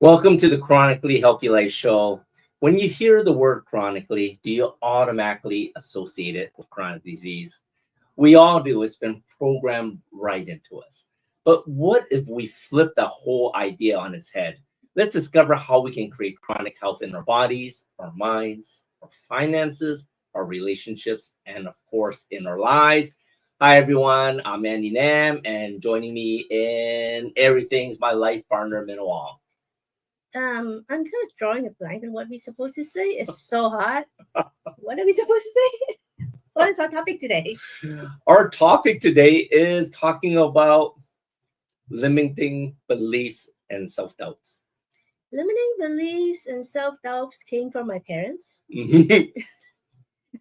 Welcome to the Chronically Healthy Life Show. When you hear the word chronically, do you automatically associate it with chronic disease? We all do. It's been programmed right into us. But what if we flip the whole idea on its head? Let's discover how we can create chronic health in our bodies, our minds, our finances, our relationships, and of course, in our lives. Hi, everyone. I'm Andy Nam, and joining me in everything's my life partner, Min Wong. I'm kind of drawing a blank on what we're supposed to say. It's so hot. What are we supposed to say? What is our topic today? Our topic today is talking about limiting beliefs and self-doubts. Limiting beliefs and self-doubts came from my parents. Mhm.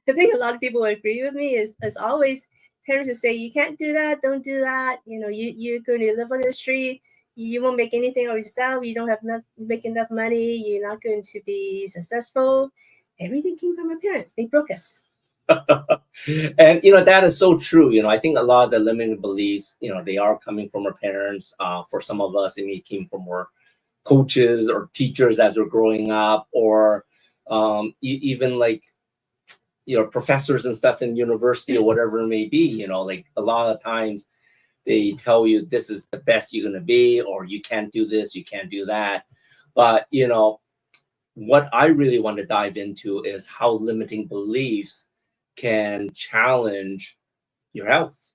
I think a lot of people will agree with me. As always, parents will say, you can't do that, don't do that. You know, you're going to live on the street. You won't make anything of yourself. You don't make enough money. You're not going to be successful. Everything came from my parents. They broke us. And, that is so true. I think a lot of the limiting beliefs, they are coming from our parents. For some of us, it may came from our coaches or teachers as we're growing up, or even like, professors and stuff in university or whatever it may be. Like a lot of times, they tell you this is the best you're going to be, or you can't do this, you can't do that. But, what I really want to dive into is how limiting beliefs can challenge your health.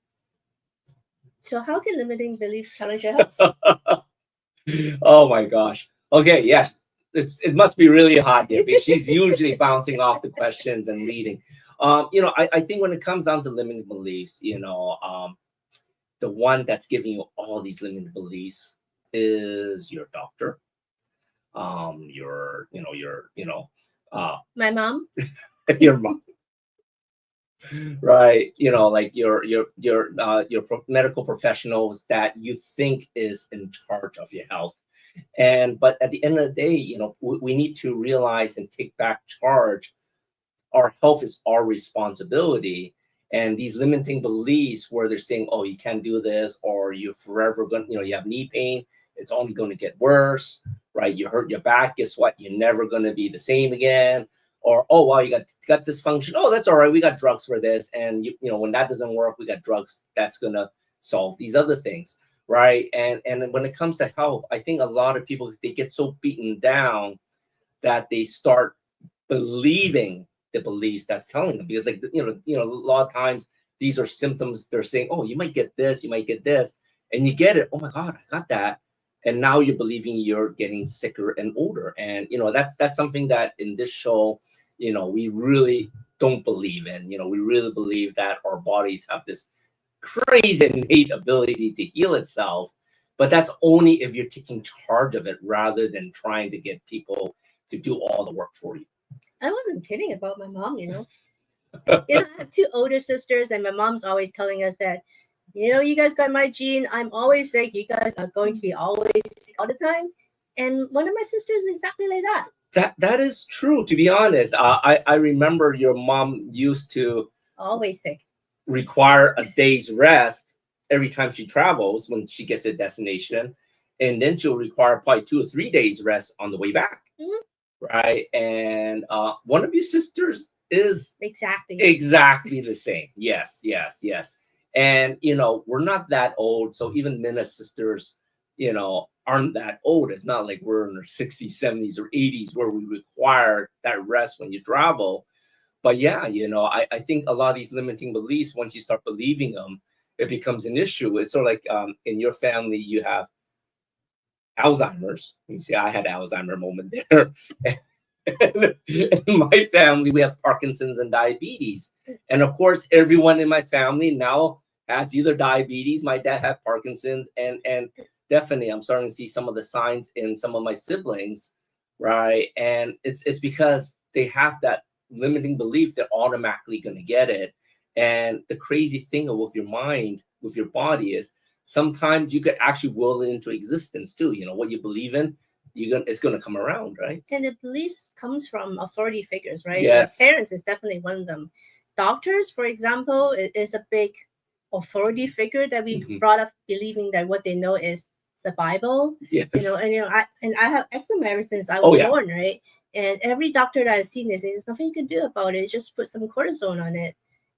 So how can limiting beliefs challenge your health? Oh my gosh. Okay, yes. It must be really hot here because she's usually bouncing off the questions and leading. I think when it comes down to limiting beliefs, the one that's giving you all these limited beliefs is your doctor, My mom. your mom, right? Like your medical professionals that you think is in charge of your health, but at the end of the day, we need to realize and take back charge. Our health is our responsibility. And these limiting beliefs where they're saying, oh, you can't do this, or you're forever going, you have knee pain, it's only going to get worse, right? You hurt your back, guess what? You're never going to be the same again. Or, oh, wow, you got dysfunction. Oh, that's all right. We got drugs for this. And, when that doesn't work, we got drugs that's going to solve these other things, right? And when it comes to health, I think a lot of people, they get so beaten down that they start believing the beliefs that's telling them, because a lot of times these are symptoms. They're saying, oh, you might get this, you might get this, and you get it. Oh my God, I got that. And now you're believing you're getting sicker and older. And, that's something that in this show, we really don't believe in. We really believe that our bodies have this crazy innate ability to heal itself. But that's only if you're taking charge of it rather than trying to get people to do all the work for you. I wasn't kidding about my mom, I have two older sisters, and my mom's always telling us that, you guys got my gene. I'm always sick. You guys are going to be always sick all the time. And one of my sisters is exactly like that. That is true, to be honest. I remember your mom used to always sick, require a day's rest every time she travels when she gets to a destination. And then she'll require probably 2 or 3 days rest on the way back. Mm-hmm. Right. And one of your sisters is exactly the same. Yes. And we're not that old, so even Minna's sisters, aren't that old. It's not like we're in our 60s, 70s, or 80s where we require that rest when you travel. But yeah, I think a lot of these limiting beliefs, once you start believing them, it becomes an issue. It's sort of like in your family, you have Alzheimer's. You see, I had an Alzheimer moment there. In my family, we have Parkinson's and diabetes. And of course, everyone in my family now has either diabetes, my dad had Parkinson's, and definitely I'm starting to see some of the signs in some of my siblings, right? And it's because they have that limiting belief they're automatically going to get it. And the crazy thing with your mind, with your body, is sometimes you could actually will it into existence too. What you believe in, it's going to come around, right? And the beliefs comes from authority figures, right? Yes. Your parents is definitely one of them. Doctors, for example, is a big authority figure that we brought up believing that what they know is the Bible. Yes. I have eczema ever since I was born, right? And every doctor that I've seen, they say there's nothing you can do about it. Just put some cortisone on it.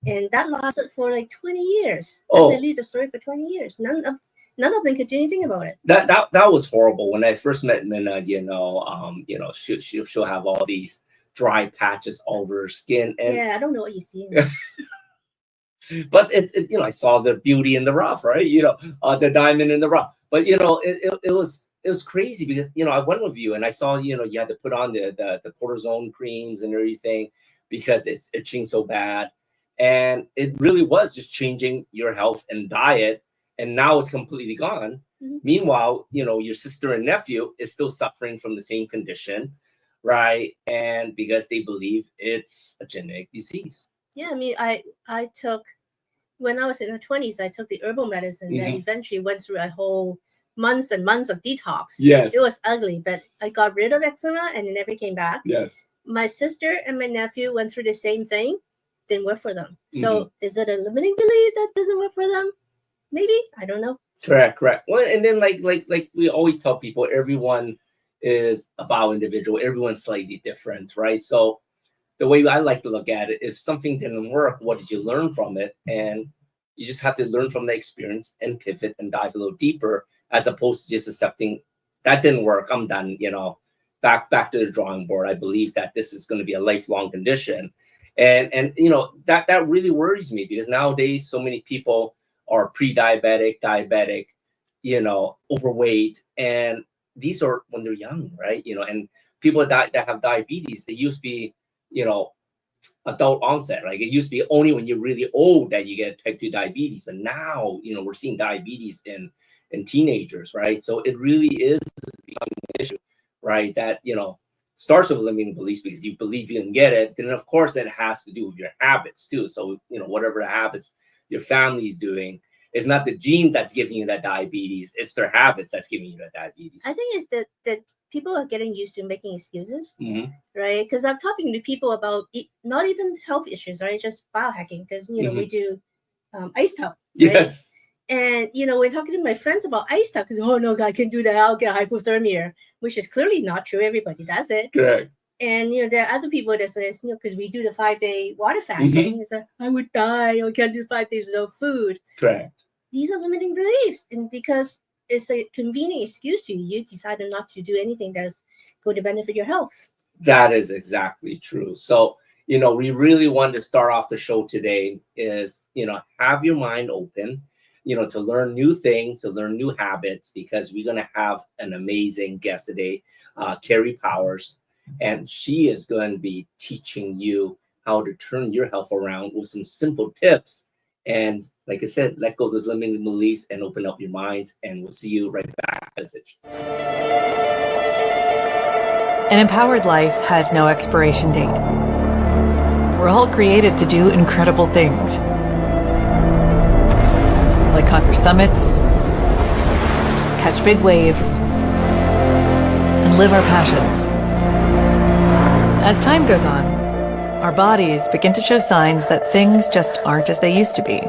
And that lasted for like 20 years. I believed the story for 20 years. None of them could do anything about it. That was horrible. When I first met Minna, she'll have all these dry patches all over her skin. And yeah, I don't know what you see. But I saw the beauty in the rough, right? The diamond in the rough. But it was crazy because I went with you and I saw you had to put on the cortisone creams and everything because it's itching so bad, and it really was just changing your health and diet, and now it's completely gone. Meanwhile, your sister and nephew is still suffering from the same condition, right? And because they believe it's a genetic disease. Yeah, I mean, I took, when I was in my 20s, I took the herbal medicine that eventually went through a whole months and months of detox. Yes. It was ugly, but I got rid of eczema and it never came back. Yes. My sister and my nephew went through the same thing, didn't work for them. So is it a limiting belief that doesn't work for them? Maybe, I don't know. Correct. Well, and then like we always tell people, everyone is a bio individual, everyone's slightly different, right? So the way I like to look at it, if something didn't work, what did you learn from it? And you just have to learn from the experience and pivot and dive a little deeper, as opposed to just accepting that didn't work, I'm done, back to the drawing board. I believe that this is going to be a lifelong condition. And that really worries me, because nowadays so many people are pre-diabetic, diabetic, overweight, and these are when they're young, right? And people that have diabetes, it used to be adult onset. Like it used to be only when you're really old that you get type 2 diabetes, but now we're seeing diabetes in teenagers, right? So it really is becoming an issue, right? That starts with limiting beliefs because you believe you can get it. Then of course that has to do with your habits too. So whatever the habits your family's doing, it's not the genes that's giving you that diabetes, it's their habits that's giving you that diabetes. I think it's that people are getting used to making excuses, right? Because I'm talking to people about not even health issues, right? Just biohacking, because we do ice tub. Right? Yes. And we're talking to my friends about ice tub because oh no, I can do that. I'll get hypothermia, which is clearly not true. Everybody does it. Correct. And there are other people that say, because we do the 5-day water fasting, it's like, I would die. I can't do 5 days without food. Correct. These are limiting beliefs, and because it's a convenient excuse to you, you decided not to do anything that's going to benefit your health. That is exactly true. So, we really wanted to start off the show today is, have your mind open, to learn new things, to learn new habits, because we're going to have an amazing guest today, Cari Powers, and she is going to be teaching you how to turn your health around with some simple tips. And like I said, let go of those limiting beliefs and open up your minds. And we'll see you right back. Message. An empowered life has no expiration date. We're all created to do incredible things, like conquer summits, catch big waves, and live our passions. As time goes on, our bodies begin to show signs that things just aren't as they used to be.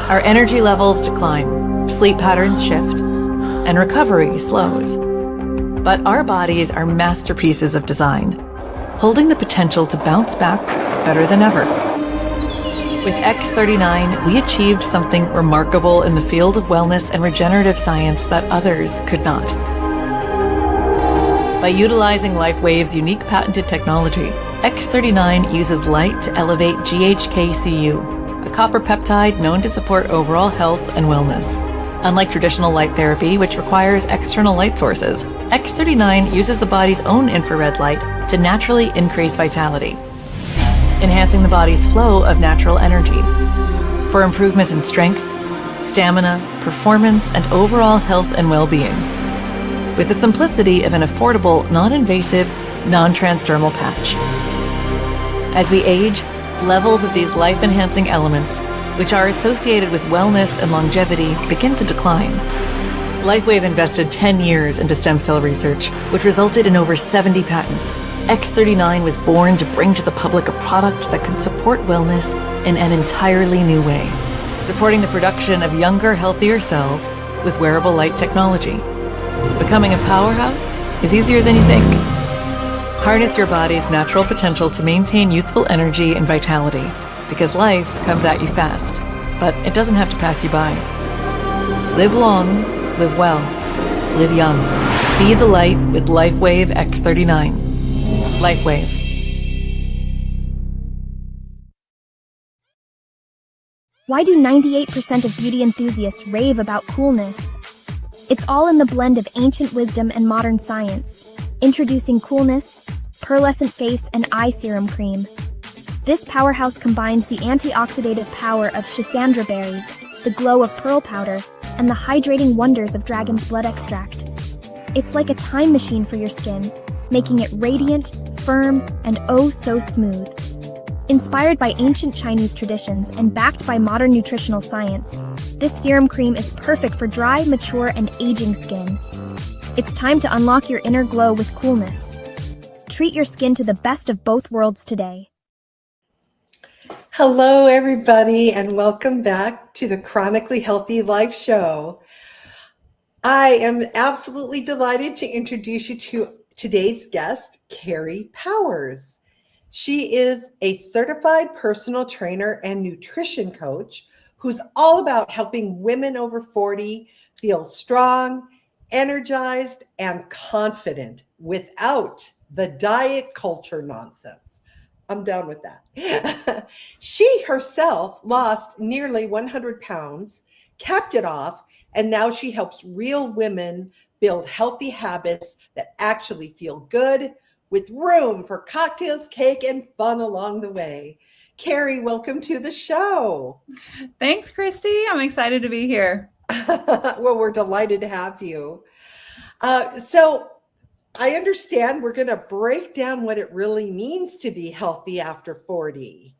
Our energy levels decline, sleep patterns shift, and recovery slows. But our bodies are masterpieces of design, holding the potential to bounce back better than ever. With X39, we achieved something remarkable in the field of wellness and regenerative science that others could not. By utilizing LifeWave's unique patented technology, X39 uses light to elevate GHKCU, a copper peptide known to support overall health and wellness. Unlike traditional light therapy, which requires external light sources, X39 uses the body's own infrared light to naturally increase vitality, enhancing the body's flow of natural energy. For improvements in strength, stamina, performance, and overall health and well-being, with the simplicity of an affordable, non-invasive, non-transdermal patch. As we age, levels of these life-enhancing elements, which are associated with wellness and longevity, begin to decline. LifeWave invested 10 years into stem cell research, which resulted in over 70 patents. X39 was born to bring to the public a product that could support wellness in an entirely new way, supporting the production of younger, healthier cells with wearable light technology. Becoming a powerhouse is easier than you think. Harness your body's natural potential to maintain youthful energy and vitality, because life comes at you fast, but it doesn't have to pass you by. Live long, live well, live young. Be the light with LifeWave X39. LifeWave. Why do 98% of beauty enthusiasts rave about coolness? It's all in the blend of ancient wisdom and modern science. Introducing Coolness, Pearlescent Face and Eye Serum Cream. This powerhouse combines the antioxidative power of schisandra berries, the glow of pearl powder, and the hydrating wonders of dragon's blood extract. It's like a time machine for your skin, making it radiant, firm, and oh so smooth. Inspired by ancient Chinese traditions and backed by modern nutritional science, this serum cream is perfect for dry, mature, and aging skin. It's time to unlock your inner glow with Coolness. Treat your skin to the best of both worlds today. Hello, everybody, and welcome back to the Chronically Healthy Life Show. I am absolutely delighted to introduce you to today's guest, Cari Powers. She is a certified personal trainer and nutrition coach who's all about helping women over 40 feel strong, energized, and confident without the diet culture nonsense. I'm down with that. She herself lost nearly 100 pounds, kept it off, and now she helps real women build healthy habits that actually feel good, with room for cocktails, cake, and fun along the way. Cari, welcome to the show. Thanks, Christy. I'm excited to be here. Well, we're delighted to have you. So I understand we're going to break down what it really means to be healthy after 40.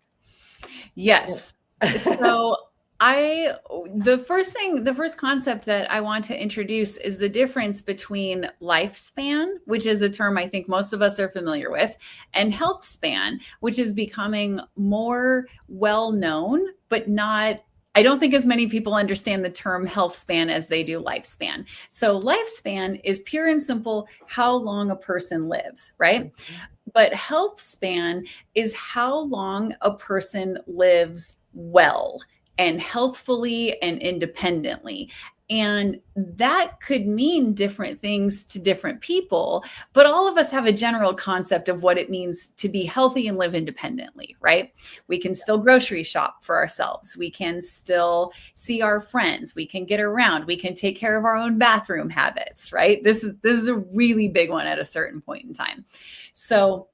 Yes. So the first concept that I want to introduce is the difference between lifespan, which is a term I think most of us are familiar with, and health span, which is becoming more well known, but I don't think as many people understand the term health span as they do lifespan. So lifespan is pure and simple how long a person lives, right? Mm-hmm. But health span is how long a person lives well and healthfully and independently. And that could mean different things to different people, but all of us have a general concept of what it means to be healthy and live independently, right? We can still grocery shop for ourselves. We can still see our friends. We can get around. We can take care of our own bathroom habits, right? This is a really big one at a certain point in time. So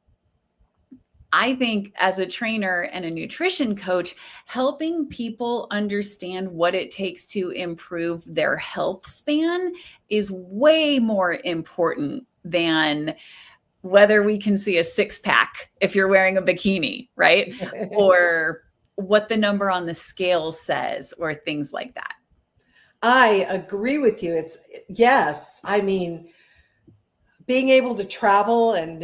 I think as a trainer and a nutrition coach, helping people understand what it takes to improve their health span is way more important than whether we can see a six-pack if you're wearing a bikini, right? Or what the number on the scale says or things like that. I agree with you. Yes. I mean, being able to travel and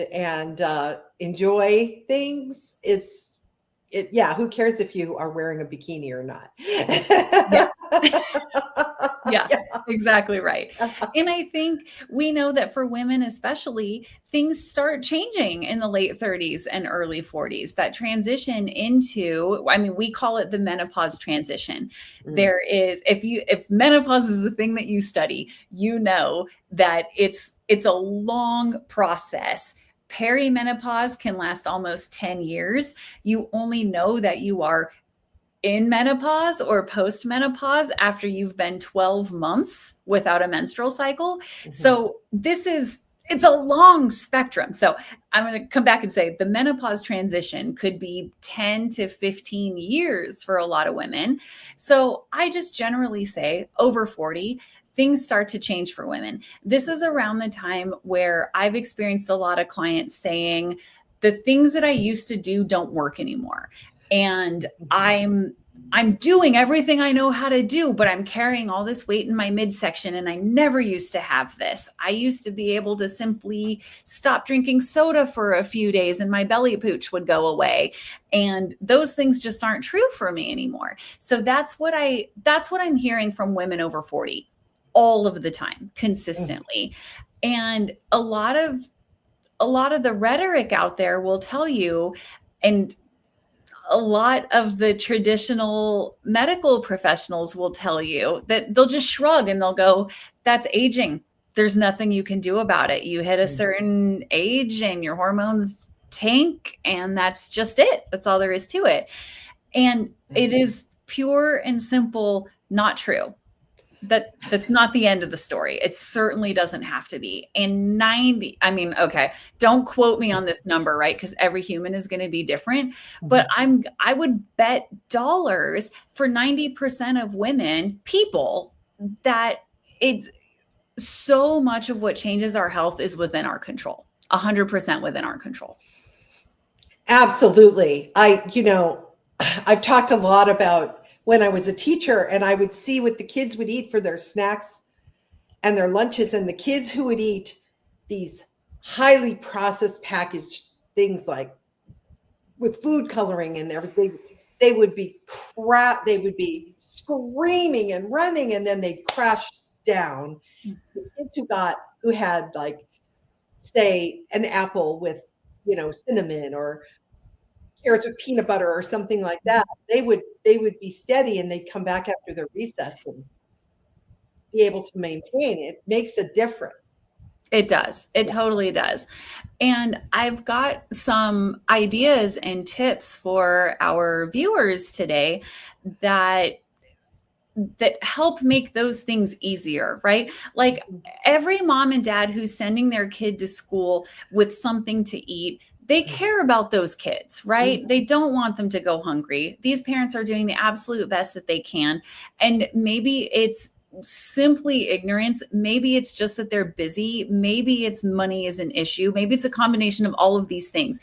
enjoy things who cares if you are wearing a bikini or not? Yeah, exactly right. And I think we know that for women especially, things start changing in the late 30s and early 40s. That transition into, I mean, we call it the menopause transition. There is, if menopause is the thing that you study, you know that it's a long process. Perimenopause can last almost 10 years. You only know that you are in menopause or post-menopause after you've been 12 months without a menstrual cycle. So it's a long spectrum. So I'm going to come back and say the menopause transition could be 10 to 15 years for a lot of women. So I just generally say over 40, things start to change for women. This is around the time where I've experienced a lot of clients saying the things that I used to do don't work anymore. And I'm doing everything I know how to do, but I'm carrying all this weight in my midsection, and I never used to have this. I used to be able to simply stop drinking soda for a few days and my belly pooch would go away. And those things just aren't true for me anymore. So that's what I'm hearing from women over 40 all of the time, consistently. And a lot of the rhetoric out there will tell you, and a lot of the traditional medical professionals will tell you that they'll just shrug and they'll go, that's aging. There's nothing you can do about it. You hit a certain age and your hormones tank, and that's just it. That's all there is to it. And it is pure and simple, not true. That's not the end of the story. It certainly doesn't have to be. And okay, don't quote me on this number, right? Because every human is going to be different. But I would bet dollars for 90% of people, that it's so much of what changes our health is within our control, 100% within our control. Absolutely. I've talked a lot about when I was a teacher, and I would see what the kids would eat for their snacks and their lunches, and the kids who would eat these highly processed packaged things like with food coloring and everything, they would be screaming and running, and then they'd crash down. The kids who had, like, say, an apple with, cinnamon or carrots with peanut butter or something like that, they would be steady, and they'd come back after their recess and be able to maintain. It makes a difference. It does. It totally does. And I've got some ideas and tips for our viewers today that help make those things easier, right? Like every mom and dad who's sending their kid to school with something to eat, they care about those kids, right? They don't want them to go hungry. These parents are doing the absolute best that they can. And maybe it's simply ignorance. Maybe it's just that they're busy. Maybe it's money is an issue. Maybe it's a combination of all of these things.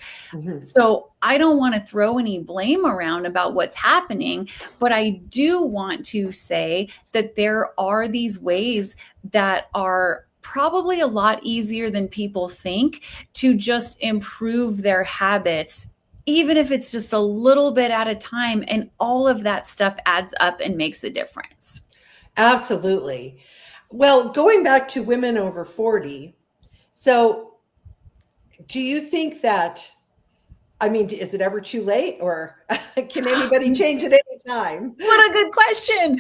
So I don't want to throw any blame around about what's happening, but I do want to say that there are these ways that are probably a lot easier than people think to just improve their habits, even if it's just a little bit at a time. And all of that stuff adds up and makes a difference. Absolutely. Well, going back to women over 40, so do you think that, is it ever too late, or can anybody change at any time? What a good question.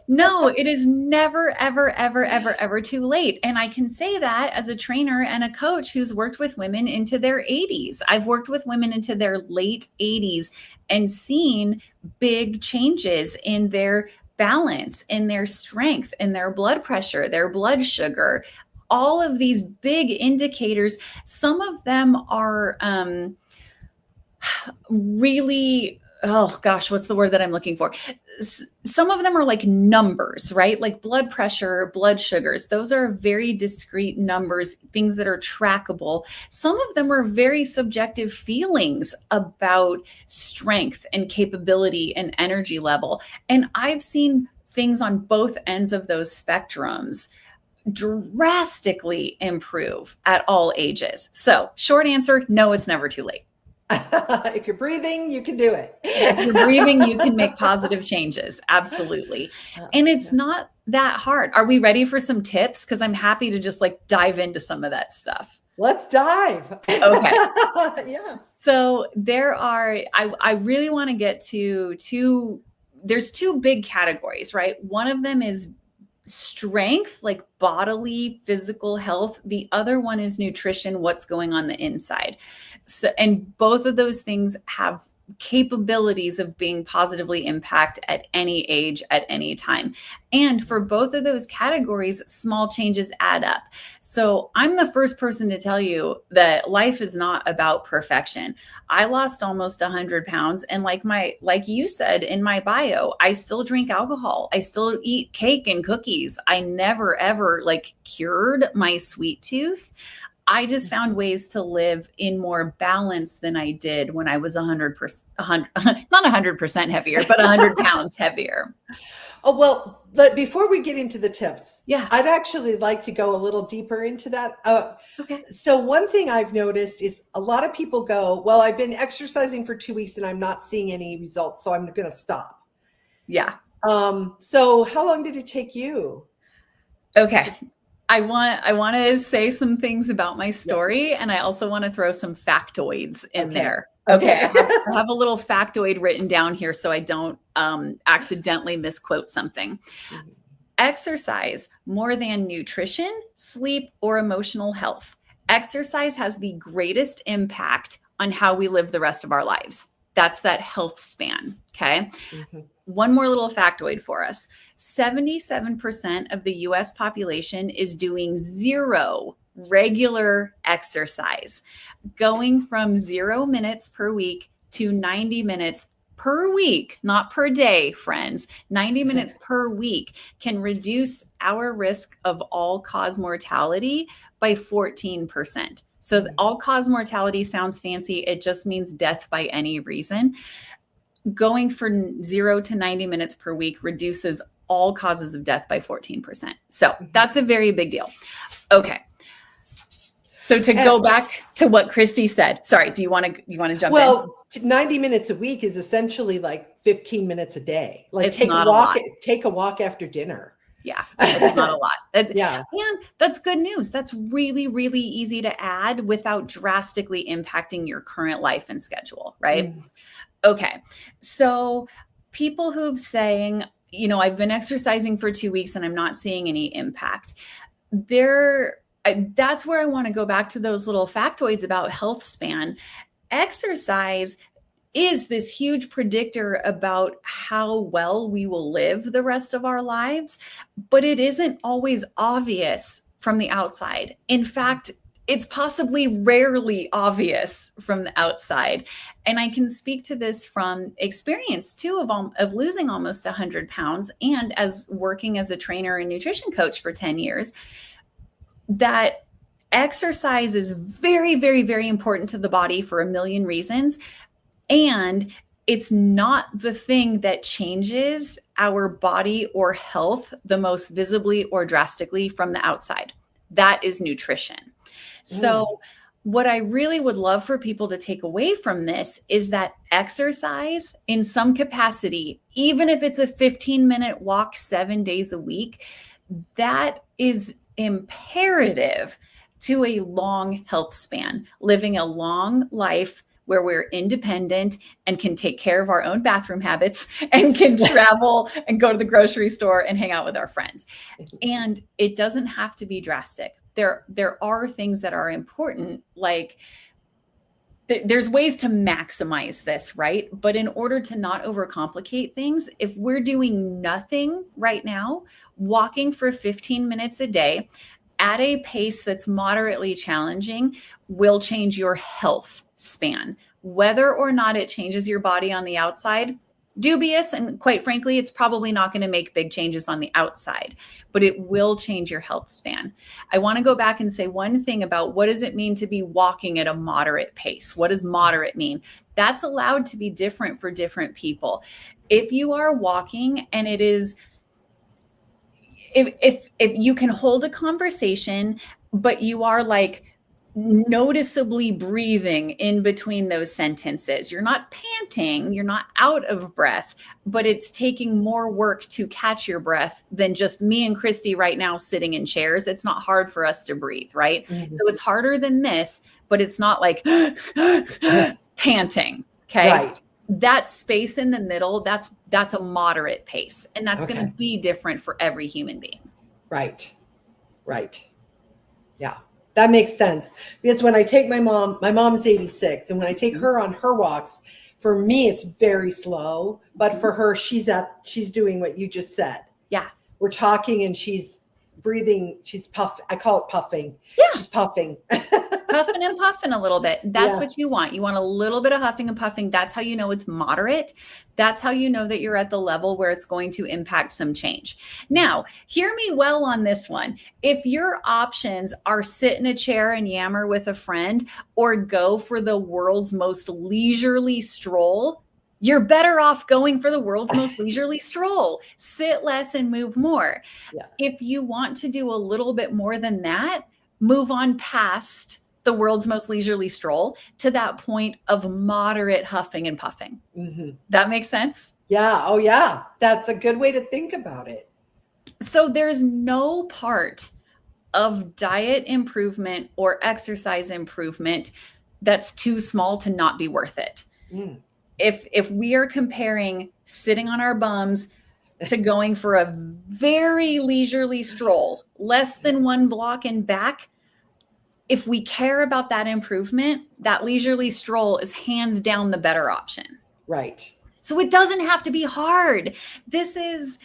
No, it is never, ever, ever, ever, ever too late. And I can say that as a trainer and a coach who's worked with women into their 80s. I've worked with women into their late 80s and seen big changes in their balance, in their strength, in their blood pressure, their blood sugar, all of these big indicators. Some of them are really, oh gosh, what's the word that I'm looking for? Some of them are like numbers, right? Like blood pressure, blood sugars. Those are very discrete numbers, things that are trackable. Some of them are very subjective feelings about strength and capability and energy level. And I've seen things on both ends of those spectrums drastically improve at all ages. So short answer, no, it's never too late. If you're breathing, you can do it. If you're breathing, you can make positive changes. Absolutely. And it's not that hard. Are we ready for some tips? Because I'm happy to just like dive into some of that stuff. Let's dive. Okay. Yeah. So there are, I really want to get to there's two big categories, right? One of them is strength, like bodily, physical health. The other one is nutrition, what's going on the inside. So, and both of those things have capabilities of being positively impacted at any age, at any time. And for both of those categories, small changes add up. So I'm the first person to tell you that life is not about perfection. I lost almost 100 pounds. And like you said in my bio, I still drink alcohol. I still eat cake and cookies. I never, ever like cured my sweet tooth. I just found ways to live in more balance than I did when I was 100%, not 100% heavier, but 100 pounds heavier. Oh, well, but before we get into the tips, Yeah. I'd actually like to go a little deeper into that. Okay. So one thing I've noticed is a lot of people go, well, I've been exercising for 2 weeks and I'm not seeing any results, so I'm going to stop. Yeah. So how long did it take you? Okay. I want to say some things about my story, and I also want to throw some factoids in there. Okay. I have a little factoid written down here so I don't accidentally misquote something. Mm-hmm. Exercise more than nutrition, sleep, or emotional health. Exercise has the greatest impact on how we live the rest of our lives. That's that health span. Okay. Mm-hmm. One more little factoid for us. 77% of the US population is doing zero regular exercise, going from 0 minutes per week to 90 minutes per week, not per day, friends. 90 minutes per week can reduce our risk of all-cause mortality by 14%. So all-cause mortality sounds fancy. It just means death by any reason. Going from 0 to 90 minutes per week reduces all causes of death by 14%. So that's a very big deal. Okay. So to go back to what Christy said, sorry, do you want to jump in? Well, 90 minutes a week is essentially like 15 minutes a day. Like it's not a lot. Take a walk after dinner. Yeah, it's not a lot. Yeah. And that's good news. That's really, really easy to add without drastically impacting your current life and schedule, right? Okay. So people who've saying, I've been exercising for 2 weeks and I'm not seeing any impact. That's where I want to go back to those little factoids about health span. Exercise is this huge predictor about how well we will live the rest of our lives, but it isn't always obvious from the outside. In fact, it's possibly rarely obvious from the outside. And I can speak to this from experience too of losing almost 100 pounds and as working as a trainer and nutrition coach for 10 years, that exercise is very, very, very important to the body for a million reasons. And it's not the thing that changes our body or health the most visibly or drastically from the outside. That is nutrition. So what I really would love for people to take away from this is that exercise in some capacity, even if it's a 15-minute walk 7 days a week, that is imperative to a long health span, living a long life where we're independent and can take care of our own bathroom habits and can travel and go to the grocery store and hang out with our friends. And it doesn't have to be drastic. There are things that are important, like there's ways to maximize this, right? But in order to not overcomplicate things, if we're doing nothing right now, walking for 15 minutes a day at a pace that's moderately challenging will change your health span. Whether or not it changes your body on the outside, dubious. And quite frankly, it's probably not going to make big changes on the outside, but it will change your health span. I want to go back and say one thing about what does it mean to be walking at a moderate pace? What does moderate mean? That's allowed to be different for different people. If you are walking and it is, if you can hold a conversation, but you are like noticeably breathing in between those sentences. You're not panting, you're not out of breath, but it's taking more work to catch your breath than just me and Christy right now sitting in chairs. It's not hard for us to breathe, right? Mhm. So it's harder than this, but it's not like panting. Okay. Right. That space in the middle, that's a moderate pace. And that's going to be different for every human being. Right. Right. Yeah. That makes sense. Because when I take my mom's 86, and when I take her on her walks, for me, it's very slow. But for her, she's doing what you just said. Yeah. We're talking and she's breathing. She's puffing. I call it puffing. Yeah. She's puffing. Huffing and puffing a little bit. That's Yeah. what you want. You want a little bit of huffing and puffing. That's how you know it's moderate. That's how you know that you're at the level where it's going to impact some change. Now, hear me well on this one. If your options are sit in a chair and yammer with a friend or go for the world's most leisurely stroll, you're better off going for the world's most leisurely stroll. Sit less and move more. Yeah. If you want to do a little bit more than that, move on past the world's most leisurely stroll to that point of moderate huffing and puffing. Mm-hmm. That makes sense? Yeah. Oh, yeah. That's a good way to think about it. So there's no part of diet improvement or exercise improvement that's too small to not be worth it. Mm. If we are comparing sitting on our bums to going for a very leisurely stroll, less than 1 block and back, if we care about that improvement, that leisurely stroll is hands down the better option. Right. So it doesn't have to be hard. This is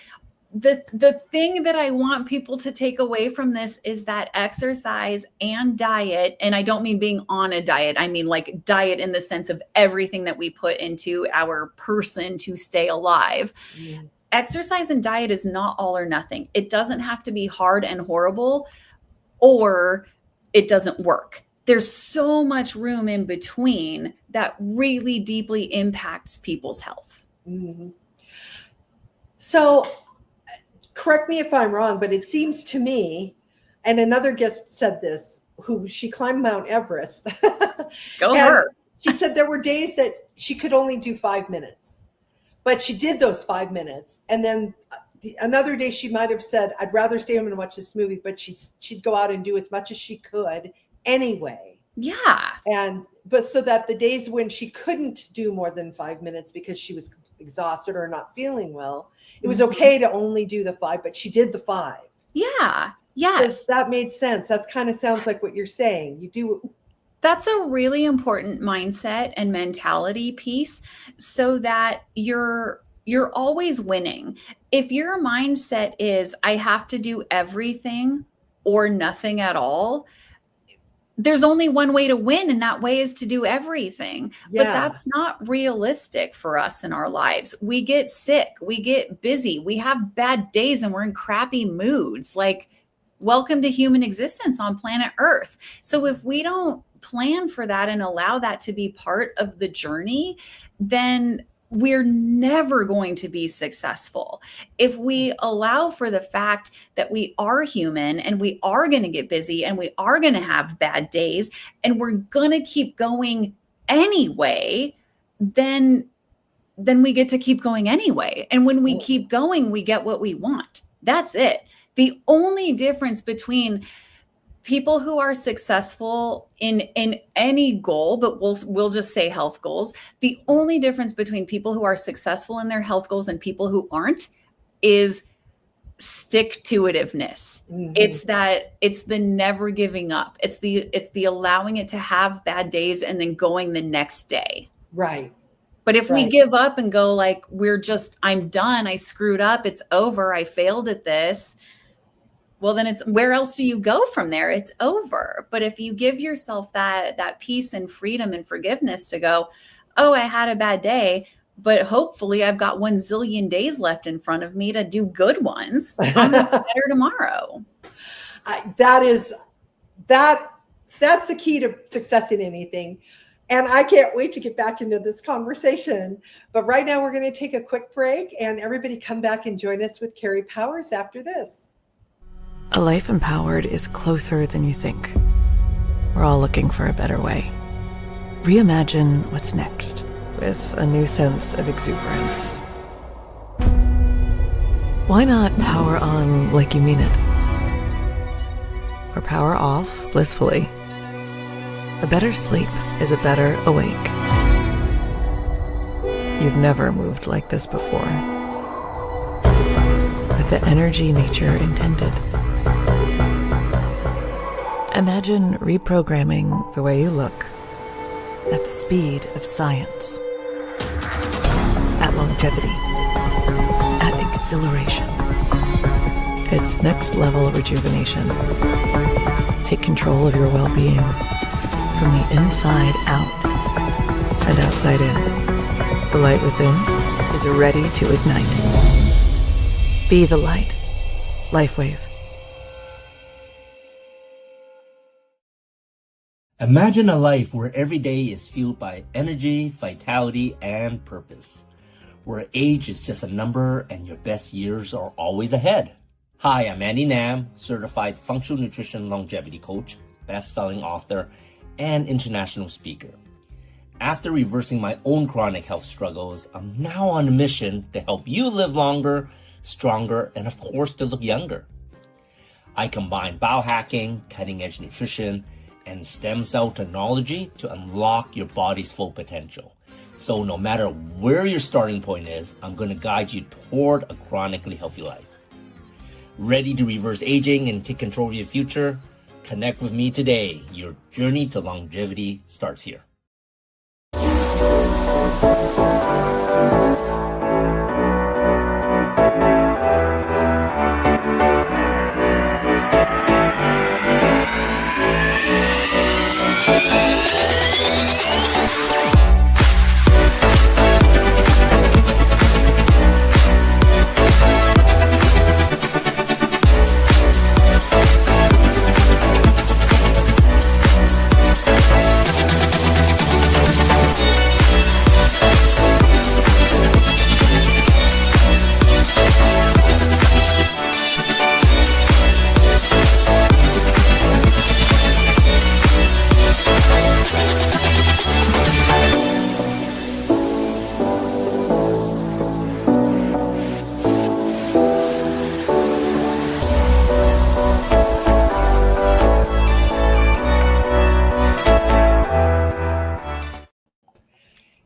the thing that I want people to take away from this is that exercise and diet, and I don't mean being on a diet, I mean like diet in the sense of everything that we put into our person to stay alive. Mm. Exercise and diet is not all or nothing. It doesn't have to be hard and horrible, or it doesn't work. There's so much room in between that really deeply impacts people's health. Mm-hmm. So correct me if I'm wrong, but it seems to me, and another guest said this, who she climbed Mount Everest. Go her. She said there were days that she could only do 5 minutes, but she did those 5 minutes. And then another day she might have said, I'd rather stay home and watch this movie, but she'd go out and do as much as she could anyway. Yeah. But so that the days when she couldn't do more than 5 minutes because she was exhausted or not feeling well, it was okay to only do the 5, but she did the 5. Yeah. Yes. That made sense. That's kind of sounds like what you're saying. You do. That's a really important mindset and mentality piece so that you're always winning. If your mindset is, I have to do everything or nothing at all, there's only one way to win, and that way is to do everything. Yeah. But that's not realistic for us in our lives. We get sick, we get busy, we have bad days, and we're in crappy moods. Like, welcome to human existence on planet Earth. So if we don't plan for that and allow that to be part of the journey, then we're never going to be successful. If we allow for the fact that we are human and we are going to get busy and we are going to have bad days and we're going to keep going anyway, then we get to keep going anyway. And when we keep going, we get what we want. That's it. The only difference between people who are successful in any goal, but we'll just say health goals. The only difference between people who are successful in their health goals and people who aren't is stick-to-itiveness. Mm-hmm. It's the never giving up. It's the allowing it to have bad days and then going the next day. Right. But if we give up and go like, I'm done, I screwed up, it's over, I failed at this. Well, then it's where else do you go from there? It's over. But if you give yourself that peace and freedom and forgiveness to go, oh, I had a bad day, but hopefully I've got 1 zillion days left in front of me to do good ones. I'm gonna be better tomorrow. That's the key to success in anything. And I can't wait to get back into this conversation. But right now we're going to take a quick break, and everybody come back and join us with Cari Powers after this. A life empowered is closer than you think. We're all looking for a better way. Reimagine what's next with a new sense of exuberance. Why not power on like you mean it? Or power off blissfully. A better sleep is a better awake. You've never moved like this before. With the energy nature intended. Imagine reprogramming the way you look at the speed of science, at longevity, at exhilaration. It's next level rejuvenation. Take control of your well-being from the inside out and outside in. The light within is ready to ignite. Be the light. LifeWave. Imagine a life where every day is fueled by energy, vitality, and purpose. Where age is just a number and your best years are always ahead. Hi, I'm Andy Nam, certified functional nutrition longevity coach, best-selling author, and international speaker. After reversing my own chronic health struggles, I'm now on a mission to help you live longer, stronger, and of course to look younger. I combine biohacking, cutting-edge nutrition, and stem cell technology to unlock your body's full potential. So no matter where your starting point is, I'm going to guide you toward a chronically healthy life. Ready to reverse aging and take control of your future? Connect with me today. Your journey to longevity starts here.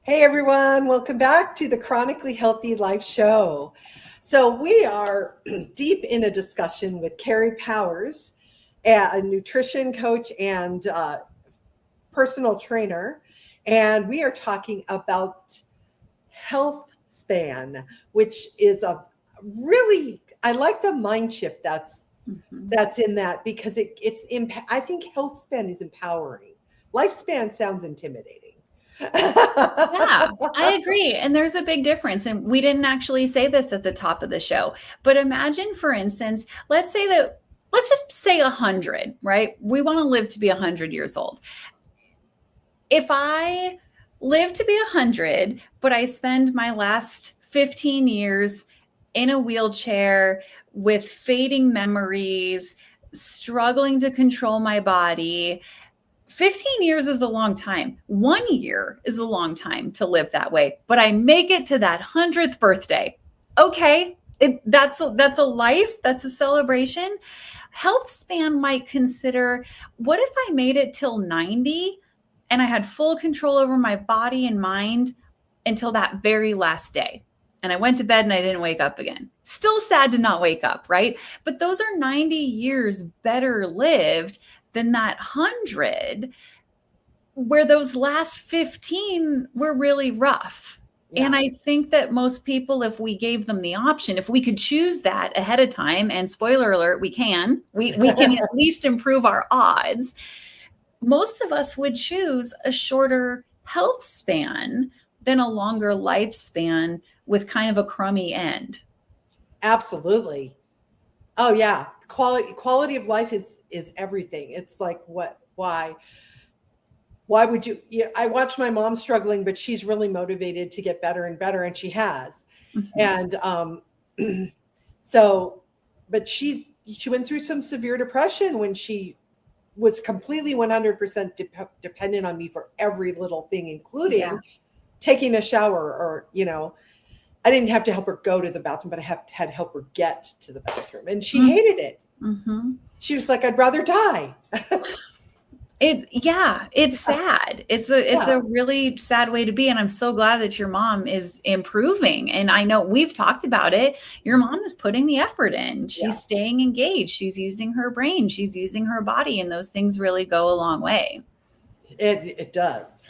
Hey everyone, welcome back to the Chronically Healthy Life Show. So we are deep in a discussion with Cari Powers, a nutrition coach and personal trainer, and we are talking about health span, which is a really, I like the mind shift that's in that, because I think health span is empowering. Lifespan sounds intimidating. Yeah, I agree. And there's a big difference. And we didn't actually say this at the top of the show, but imagine, for instance, let's just say 100, right? We want to live to be 100 years old. If I live to be 100, but I spend my last 15 years in a wheelchair with fading memories, struggling to control my body, 15 years is a long time. 1 year is a long time to live that way, but I make it to that 100th birthday. Okay, that's a life, that's a celebration. Health span might consider, what if I made it till 90 and I had full control over my body and mind until that very last day? And I went to bed and I didn't wake up again. Still sad to not wake up, right? But those are 90 years better lived than that 100 where those last 15 were really rough. Yeah. And I think that most people, if we gave them the option, if we could choose that ahead of time, and spoiler alert, we can at least improve our odds. Most of us would choose a shorter health span than a longer lifespan with kind of a crummy end. Absolutely. Oh yeah. Quality of life is everything. It's like, why would you, I watch my mom struggling, but she's really motivated to get better and better. And she has. Mm-hmm. And, but she went through some severe depression when she was completely 100% dependent on me for every little thing, including taking a shower, or, you know, I didn't have to help her go to the bathroom, but I had to help her get to the bathroom. And she hated it. Mm-hmm. She was like, I'd rather die. It's sad. It's a really sad way to be. And I'm so glad that your mom is improving. And I know we've talked about it. Your mom is putting the effort in. She's staying engaged. She's using her brain. She's using her body. And those things really go a long way. It does.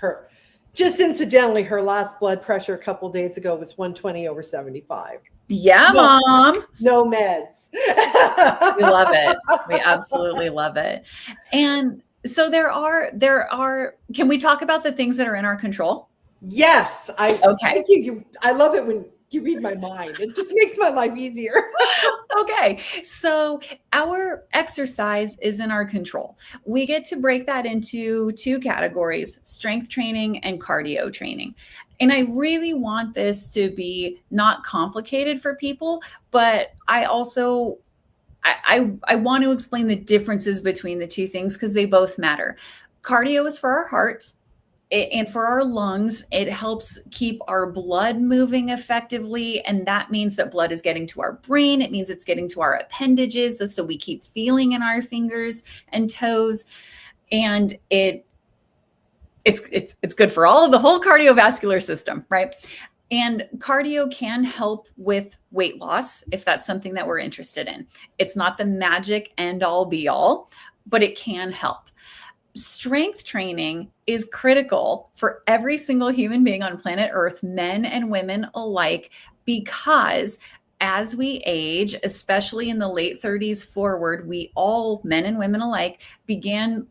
Just incidentally, her last blood pressure a couple of days ago was 120/75. Yeah, Mom. No meds. We love it. We absolutely love it. And so there are, can we talk about the things that are in our control? Yes. I love it when you read my mind. It just makes my life easier. Okay. So our exercise is in our control. We get to break that into two categories: strength training and cardio training. And I really want this to be not complicated for people, but I also I want to explain the differences between the two things because they both matter. Cardio is for our heart and for our lungs. It helps keep our blood moving effectively. And that means that blood is getting to our brain. It means it's getting to our appendages, so we keep feeling in our fingers and toes. And it's good for all of the whole cardiovascular system, right? And cardio can help with weight loss if that's something that we're interested in. It's not the magic end all be all, but it can help. Strength training is critical for every single human being on planet Earth, men and women alike, because as we age, especially in the late 30s forward, we all, men and women alike, begin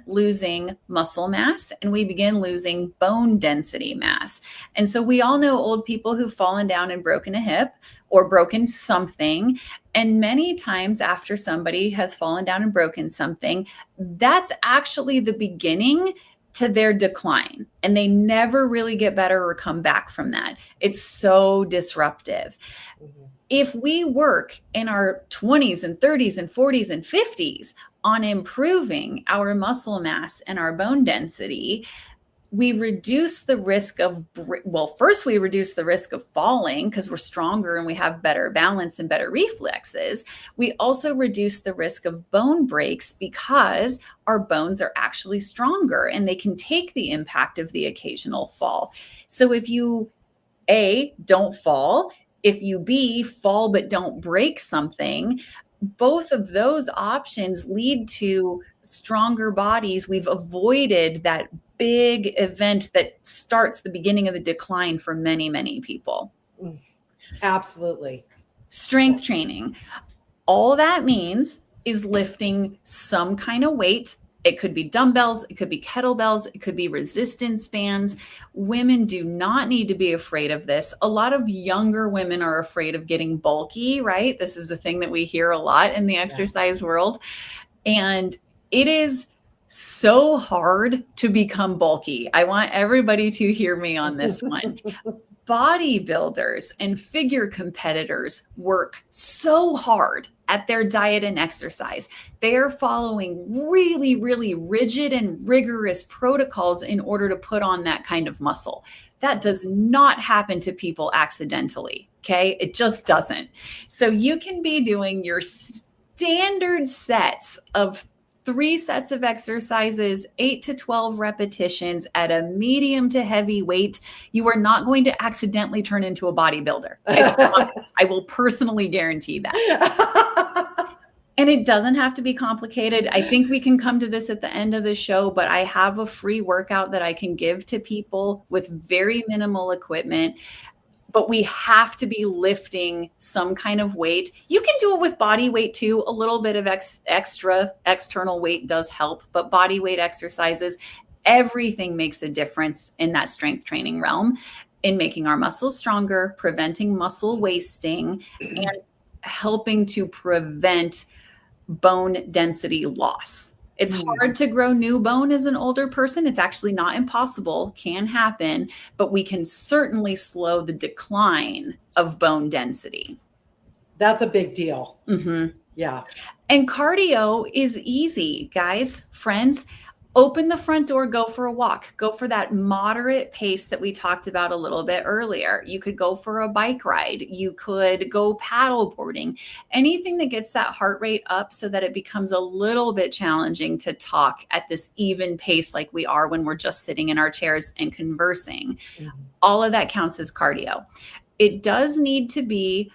losing muscle mass, and we begin losing bone density mass. And so we all know old people who've fallen down and broken a hip or broken something. And many times after somebody has fallen down and broken something, that's actually the beginning to their decline. And they never really get better or come back from that. It's so disruptive. Mm-hmm. If we work in our 20s and 30s and 40s and 50s on improving our muscle mass and our bone density, we reduce the risk of, first we reduce the risk of falling because we're stronger and we have better balance and better reflexes. We also reduce the risk of bone breaks because our bones are actually stronger and they can take the impact of the occasional fall. So if you, A, don't fall, if you, B, fall but don't break something, both of those options lead to stronger bodies. We've avoided that big event that starts the beginning of the decline for many, many people. Absolutely. Strength training. All that means is lifting some kind of weight. It could be dumbbells, it could be kettlebells, it could be resistance bands. Women do not need to be afraid of this. A lot of younger women are afraid of getting bulky, right? This is the thing that we hear a lot in the exercise world. And it is so hard to become bulky. I want everybody to hear me on this one. Bodybuilders and figure competitors work so hard at their diet and exercise. They're following really, really rigid and rigorous protocols in order to put on that kind of muscle. That does not happen to people accidentally, okay? It just doesn't. So you can be doing your standard sets of 3 sets of exercises, 8 to 12 repetitions at a medium to heavy weight. You are not going to accidentally turn into a bodybuilder. I will personally guarantee that. And it doesn't have to be complicated. I think we can come to this at the end of the show, but I have a free workout that I can give to people with very minimal equipment. But we have to be lifting some kind of weight. You can do it with body weight too. A little bit of extra external weight does help, but body weight exercises, everything makes a difference in that strength training realm, in making our muscles stronger, preventing muscle wasting, and helping to prevent bone density loss. It's hard to grow new bone as an older person. It's actually not impossible, can happen, but we can certainly slow the decline of bone density. That's a big deal. Mm-hmm. Yeah. And cardio is easy, guys, friends. Open the front door, go for a walk, go for that moderate pace that we talked about a little bit earlier. You could go for a bike ride. You could go paddle boarding, anything that gets that heart rate up so that it becomes a little bit challenging to talk at this even pace like we are when we're just sitting in our chairs and conversing. All of that counts as cardio. It does need to be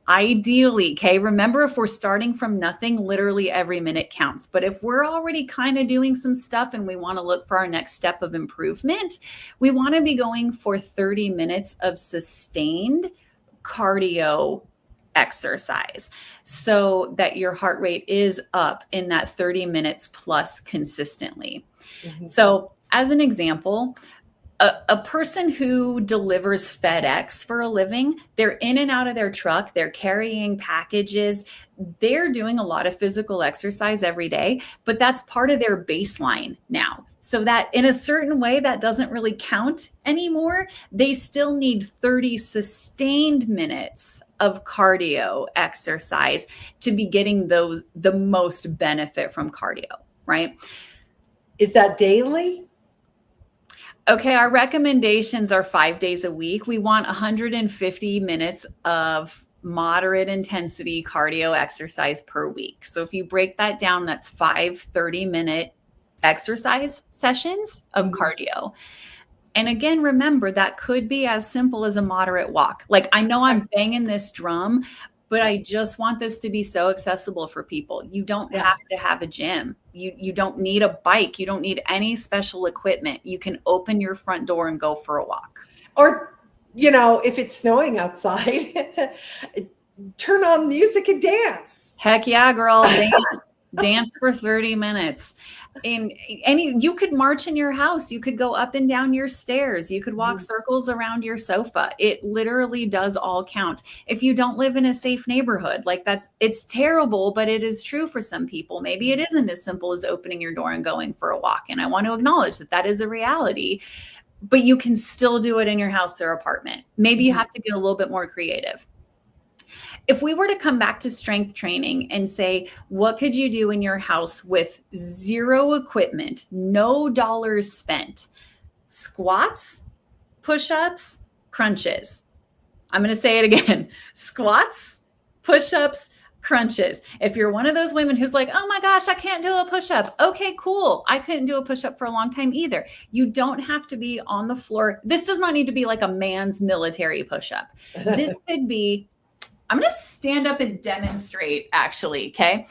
ideally, okay, remember, if we're starting from nothing, literally every minute counts. But if we're already kind of doing some stuff and we want to look for our next step of improvement, we want to be going for 30 minutes of sustained cardio exercise so that your heart rate is up in that 30 minutes plus consistently. So as an example, a person who delivers FedEx for a living, they're in and out of their truck, they're carrying packages, they're doing a lot of physical exercise every day, but that's part of their baseline now. So that in a certain way, that doesn't really count anymore. They still need 30 sustained minutes of cardio exercise to be getting the most benefit from cardio, right? Is that daily? Okay, our recommendations are 5 days a week. We want 150 minutes of moderate intensity cardio exercise per week. So if you break that down, that's 5 30-minute exercise sessions of cardio. And again, remember, that could be as simple as a moderate walk. Like, I know I'm banging this drum, but I just want this to be so accessible for people. You don't have to have a gym. You don't need a bike. You don't need any special equipment. You can open your front door and go for a walk. Or, you know, if it's snowing outside, turn on music and dance. Heck yeah, girl. Dance for 30 minutes. And you could march in your house. You could go up and down your stairs. You could walk circles around your sofa. It literally does all count. If you don't live in a safe neighborhood, like it's terrible, but it is true for some people. Maybe it isn't as simple as opening your door and going for a walk. And I want to acknowledge that that is a reality, but you can still do it in your house or apartment. Maybe you have to get a little bit more creative. If we were to come back to strength training and say, what could you do in your house with zero equipment, no dollars spent? Squats, push-ups, crunches. I'm going to say it again. Squats, push-ups, crunches. If you're one of those women who's like, oh my gosh, I can't do a push-up. Okay, cool. I couldn't do a push-up for a long time either. You don't have to be on the floor. This does not need to be like a man's military push-up. This could be, I'm going to stand up and demonstrate, actually. Okay.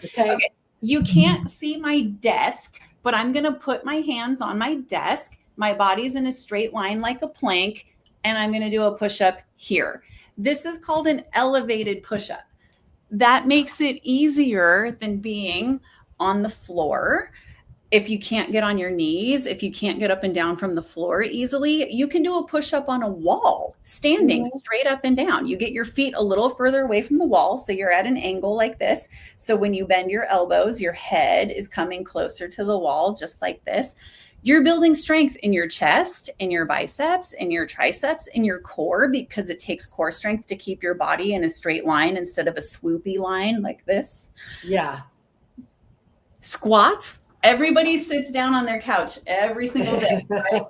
You can't see my desk, but I'm going to put my hands on my desk. My body's in a straight line like a plank, and I'm going to do a push-up here. This is called an elevated push-up. That makes it easier than being on the floor. If you can't get on your knees, if you can't get up and down from the floor easily, you can do a push-up on a wall, standing straight up and down. You get your feet a little further away from the wall, so you're at an angle like this. So when you bend your elbows, your head is coming closer to the wall, just like this. You're building strength in your chest, in your biceps, in your triceps, in your core, because it takes core strength to keep your body in a straight line instead of a swoopy line like this. Yeah. Squats. Everybody sits down on their couch every single day. Right?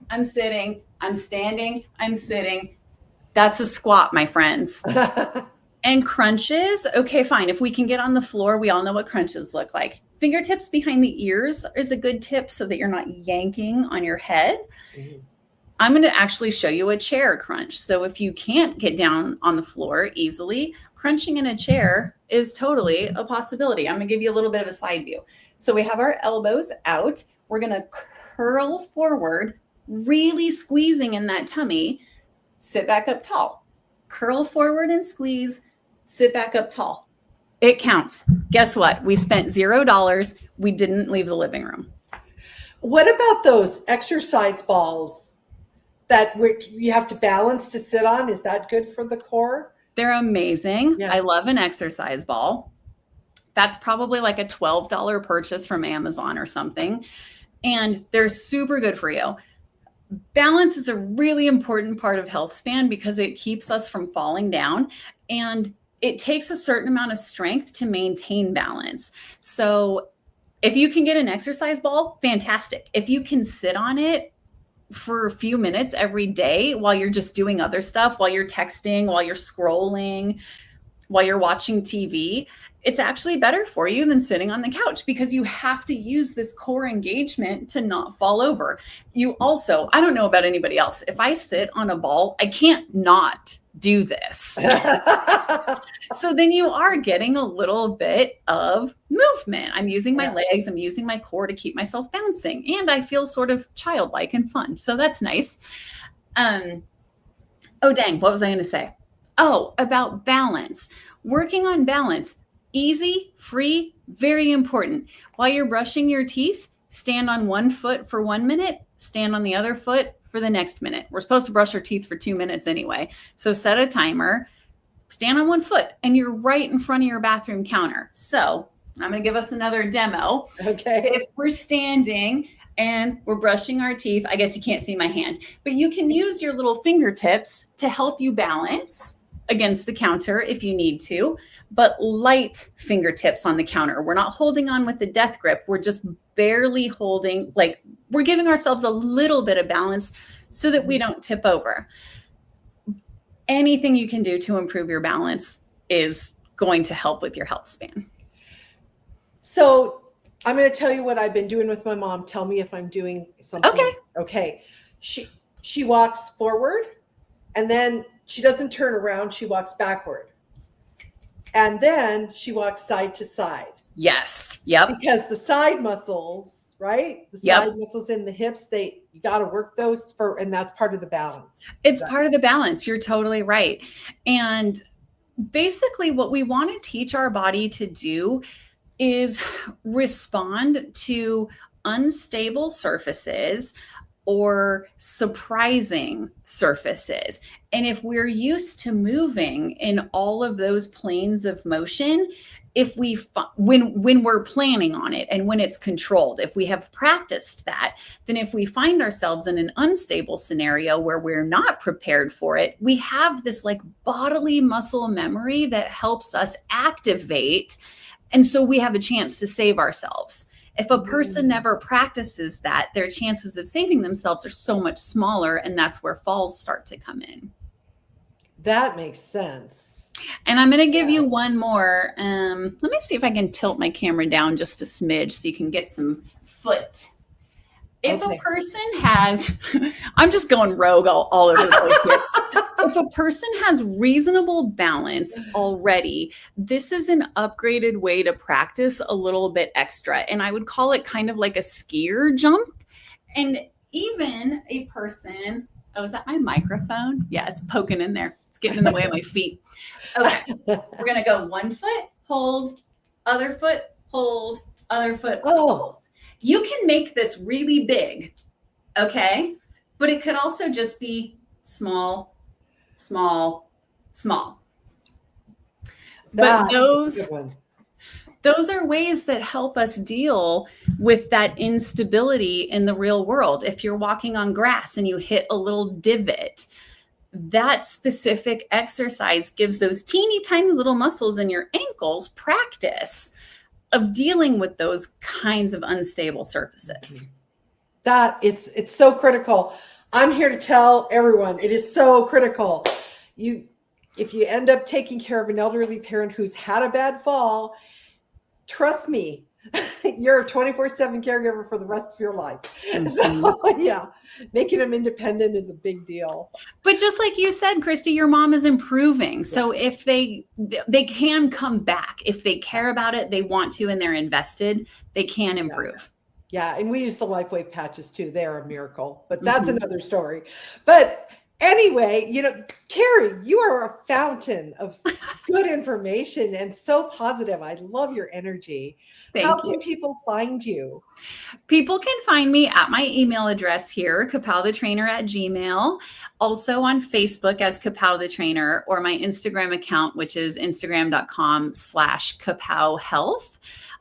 I'm sitting, I'm standing, I'm sitting. That's a squat, my friends. And crunches. Okay, fine. If we can get on the floor, we all know what crunches look like. Fingertips behind the ears is a good tip so that you're not yanking on your head. I'm going to actually show you a chair crunch. So if you can't get down on the floor easily, crunching in a chair is totally a possibility. I'm going to give you a little bit of a side view. So we have our elbows out. We're going to curl forward, really squeezing in that tummy. Sit back up tall. Curl forward and squeeze. Sit back up tall. It counts. Guess what? We spent $0. We didn't leave the living room. What about those exercise balls that you have to balance to sit on? Is that good for the core? They're amazing. Yeah. I love an exercise ball. That's probably like a $12 purchase from Amazon or something. And they're super good for you. Balance is a really important part of health span because it keeps us from falling down. And it takes a certain amount of strength to maintain balance. So if you can get an exercise ball, fantastic. If you can sit on it for a few minutes every day while you're just doing other stuff, while you're texting, while you're scrolling, while you're watching TV, it's actually better for you than sitting on the couch, because you have to use this core engagement to not fall over. You also, I don't know about anybody else, if I sit on a ball, I can't not do this. So then you are getting a little bit of movement. I'm using my legs, I'm using my core to keep myself bouncing, and I feel sort of childlike and fun. So that's nice. Oh, dang, what was I going to say? Oh, about balance. Working on balance. Easy, free, very important. While you're brushing your teeth, stand on one foot for 1 minute, stand on the other foot for the next minute. We're supposed to brush our teeth for 2 minutes anyway. So set a timer, stand on one foot, and you're right in front of your bathroom counter. So I'm going to give us another demo. Okay. If we're standing and we're brushing our teeth, I guess you can't see my hand, but you can use your little fingertips to help you balance against the counter if you need to, but light fingertips on the counter. We're not holding on with the death grip. We're just barely holding, like we're giving ourselves a little bit of balance so that we don't tip over. Anything you can do to improve your balance is going to help with your health span. So I'm going to tell you what I've been doing with my mom. Tell me if I'm doing something. Okay. Okay. She walks forward, and then she doesn't turn around. She walks backward. And then she walks side to side. Yes. Yep. Because the side muscles, right? The side muscles in the hips, you got to work those and that's part of the balance. It's part of the balance. You're totally right. And basically what we want to teach our body to do is respond to unstable surfaces or surprising surfaces. And if we're used to moving in all of those planes of motion, when we're planning on it and when it's controlled, if we have practiced that, then if we find ourselves in an unstable scenario where we're not prepared for it, we have this like bodily muscle memory that helps us activate. And so we have a chance to save ourselves. If a person never practices that, their chances of saving themselves are so much smaller, and that's where falls start to come in. That makes sense. And I'm going to give you one more. Let me see if I can tilt my camera down just a smidge so you can get some foot. If a person has, I'm just going rogue all over the place here. If a person has reasonable balance already, this is an upgraded way to practice a little bit extra. And I would call it kind of like a skier jump. And even a person, oh, is that my microphone? Yeah, it's poking in there. It's getting in the way of my feet. Okay, we're going to go 1 foot, hold, other foot, hold, other foot, hold. You can make this really big, okay? But it could also just be small, small, small. But those are ways that help us deal with that instability in the real world. If you're walking on grass and you hit a little divot, that specific exercise gives those teeny tiny little muscles in your ankles practice of dealing with those kinds of unstable surfaces. It's so critical. I'm here to tell everyone it is so critical. If you end up taking care of an elderly parent who's had a bad fall, trust me, you're a 24/7 caregiver for the rest of your life. So yeah, making them independent is a big deal. But just like you said, Christy, your mom is improving. So if they can come back, if they care about it, they want to, and they're invested, they can improve. Yeah. And we use the LifeWave patches too. They're a miracle, but that's another story. But anyway, Cari, you are a fountain of good information and so positive. I love your energy. How can people find you? People can find me at my email address here, kapowthetrainer@gmail.com. Also on Facebook as Kapow the Trainer, or my Instagram account, which is instagram.com/kapowhealth.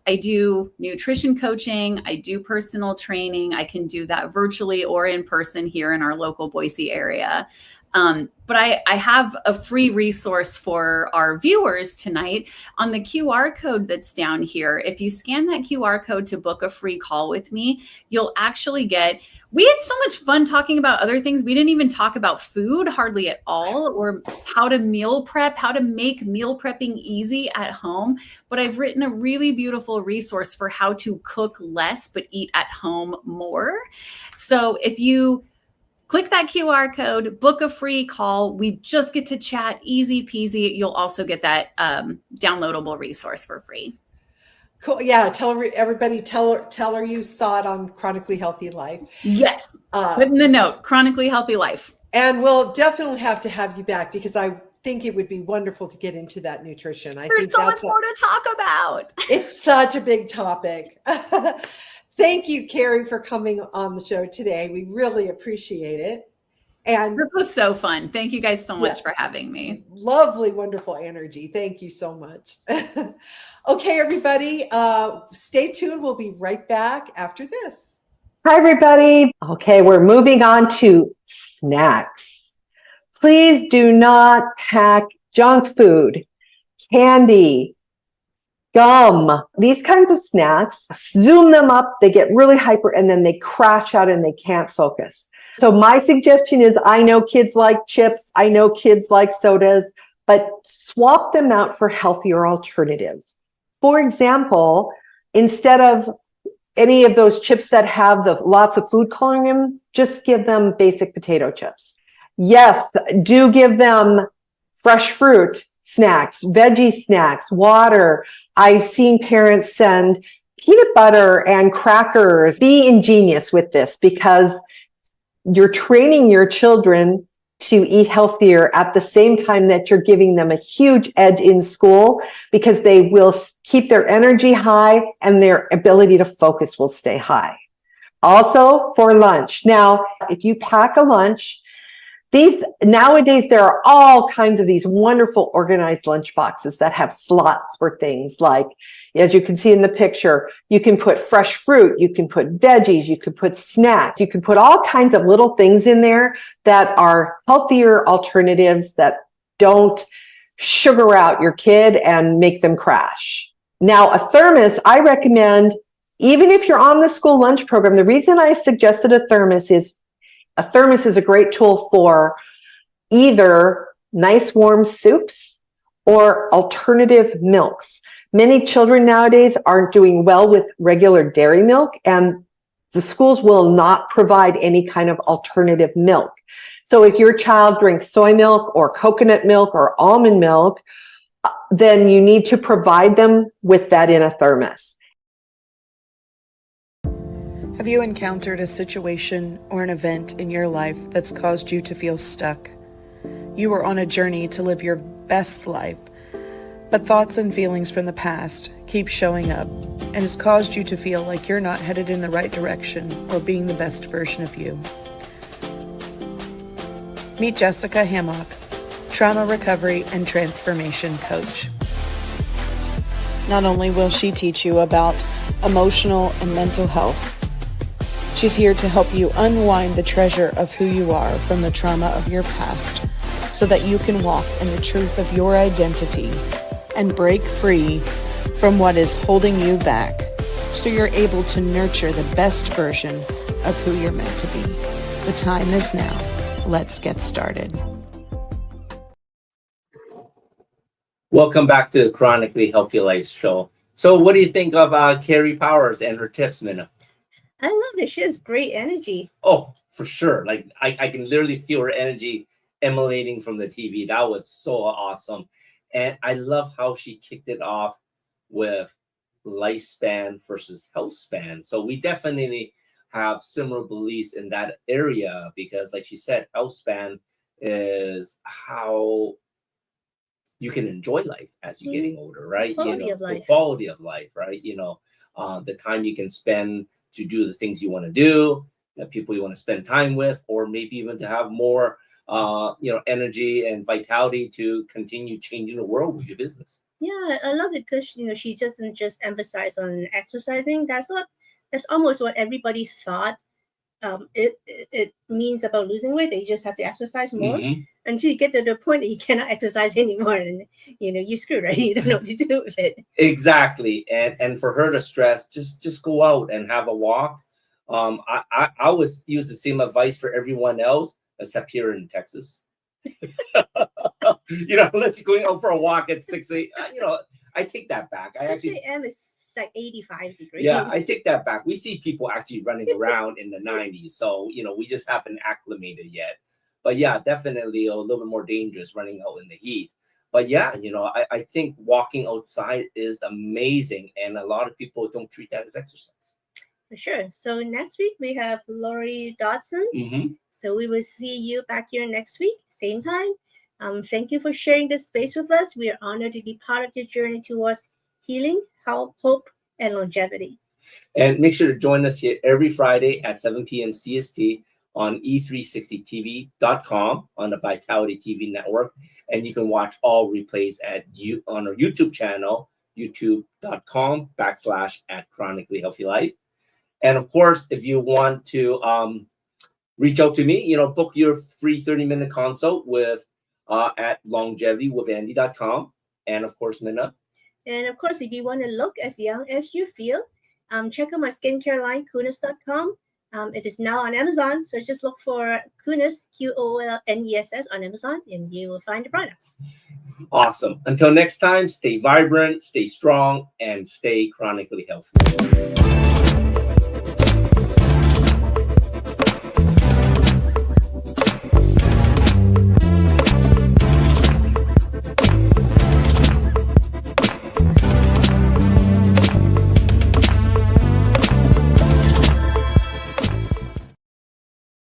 I do nutrition coaching. I do personal training. I can do that virtually or in person here in our local Boise area. But I have a free resource for our viewers tonight on the QR code that's down here. If you scan that QR code to book a free call with me, you'll actually get, we had so much fun talking about other things. We didn't even talk about food hardly at all, or how to meal prep, how to make meal prepping easy at home. But I've written a really beautiful resource for how to cook less, but eat at home more. So if you click that QR code, book a free call. We just get to chat, easy peasy. You'll also get that downloadable resource for free. Cool. Yeah. Tell everybody, tell her you saw it on Chronically Healthy Life. Yes. Put in the note, Chronically Healthy Life. And we'll definitely have to have you back, because I think it would be wonderful to get into that nutrition. There's so much more to talk about. It's such a big topic. Thank you, Cari, for coming on the show today. We really appreciate it. And this was so fun. Thank you guys so much for having me. Lovely, wonderful energy. Thank you so much. Okay, everybody, stay tuned. We'll be right back after this. Hi, everybody. Okay, we're moving on to snacks. Please do not pack junk food, candy, gum, these kinds of snacks. Zoom them up, they get really hyper, and then they crash out and they can't focus. So my suggestion is, I know kids like chips, I know kids like sodas, but swap them out for healthier alternatives. For example, instead of any of those chips that have lots of food coloring in them, just give them basic potato chips. Yes, do give them fresh fruit snacks, veggie snacks, water. I've seen parents send peanut butter and crackers. Be ingenious with this, because you're training your children to eat healthier at the same time that you're giving them a huge edge in school, because they will keep their energy high and their ability to focus will stay high. Also for lunch. Now, if you pack a lunch, nowadays there are all kinds of these wonderful organized lunch boxes that have slots for things like, as you can see in the picture, you can put fresh fruit, you can put veggies, you can put snacks, you can put all kinds of little things in there that are healthier alternatives that don't sugar out your kid and make them crash. Now, a thermos, I recommend, even if you're on the school lunch program, the reason I suggested a thermos is a great tool for either nice warm soups or alternative milks. Many children nowadays aren't doing well with regular dairy milk, and the schools will not provide any kind of alternative milk. So if your child drinks soy milk or coconut milk or almond milk, then you need to provide them with that in a thermos. Have you encountered a situation or an event in your life that's caused you to feel stuck? You were on a journey to live your best life, but thoughts and feelings from the past keep showing up, and has caused you to feel like you're not headed in the right direction or being the best version of you. Meet Jessica Hammock, trauma recovery and transformation coach. Not only will she teach you about emotional and mental health, she's here to help you unwind the treasure of who you are from the trauma of your past, so that you can walk in the truth of your identity and break free from what is holding you back, so you're able to nurture the best version of who you're meant to be. The time is now. Let's get started. Welcome back to the Chronically Healthy Life show. So what do you think of Cari Powers and her tips, Minna? I love it. She has great energy. Oh, for sure. Like I can literally feel her energy emanating from the TV. That was so awesome. And I love how she kicked it off with lifespan versus health span. So we definitely have similar beliefs in that area, because like she said, health span is how you can enjoy life as you're getting older, right? Quality of life. The quality of life, right? The time you can spend to do the things you want to do, the people you want to spend time with, or maybe even to have more energy and vitality to continue changing the world with your business. Yeah, I love it because she doesn't just emphasize on exercising. That's almost what everybody thought it means about losing weight, that you just have to exercise more Mhm. until you get to the point that you cannot exercise anymore, and you're screwed, right? You don't know what to do with it. Exactly. And for her to stress, just go out and have a walk. I always use the same advice for everyone else, except here in Texas. Let you going out for a walk at 6, 8. I take that back. I actually, 6 a.m. is like 85 degrees. yeah, I take that back. We see people actually running around in the 90s, so we just haven't acclimated yet. But yeah, definitely a little bit more dangerous running out in the heat. But yeah, I think walking outside is amazing, and a lot of people don't treat that as exercise. For sure. So next week we have Lori Dodson. Mm-hmm. So we will see you back here next week, same time. Thank you for sharing this space with us. We are honored to be part of your journey towards healing, hope, and longevity. And make sure to join us here every Friday at 7 p.m. CST on e360tv.com on the Vitality TV network. And you can watch all replays on our YouTube channel, youtube.com/@Chronically Healthy Life. And of course, if you want to reach out to me, book your free 30-minute consult at longevitywithandy.com. And of course, Minna. And of course, if you want to look as young as you feel, check out my skincare line, Kunis.com. It is now on Amazon, so just look for Kunis, Quolness, on Amazon, and you will find the products. Awesome. Until next time, stay vibrant, stay strong, and stay chronically healthy.